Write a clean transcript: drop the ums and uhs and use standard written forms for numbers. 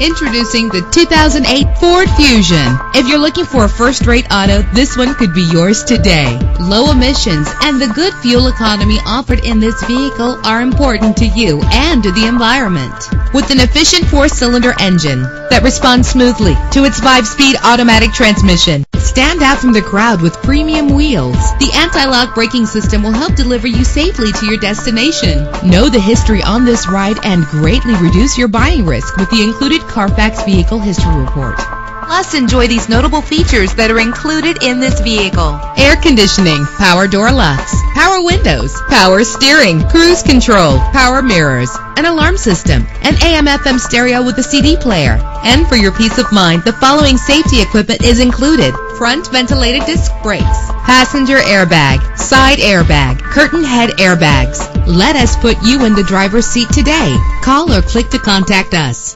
Introducing the 2008 Ford Fusion. If you're looking for a first-rate auto, this one could be yours today. Low emissions and the good fuel economy offered in this vehicle are important to you and to the environment. With an efficient 4-cylinder engine that responds smoothly to its 5-speed automatic transmission, stand out from the crowd with premium wheels. The anti-lock braking system will help deliver you safely to your destination. Know the history on this ride and greatly reduce your buying risk with the included Carfax Vehicle History Report. Plus, enjoy these notable features that are included in this vehicle: air conditioning, power door locks, power windows, power steering, cruise control, power mirrors, an alarm system, an AM/FM stereo with a CD player. And for your peace of mind, the following safety equipment is included: front ventilated disc brakes, passenger airbag, side airbag, curtain head airbags. Let us put you in the driver's seat today. Call or click to contact us.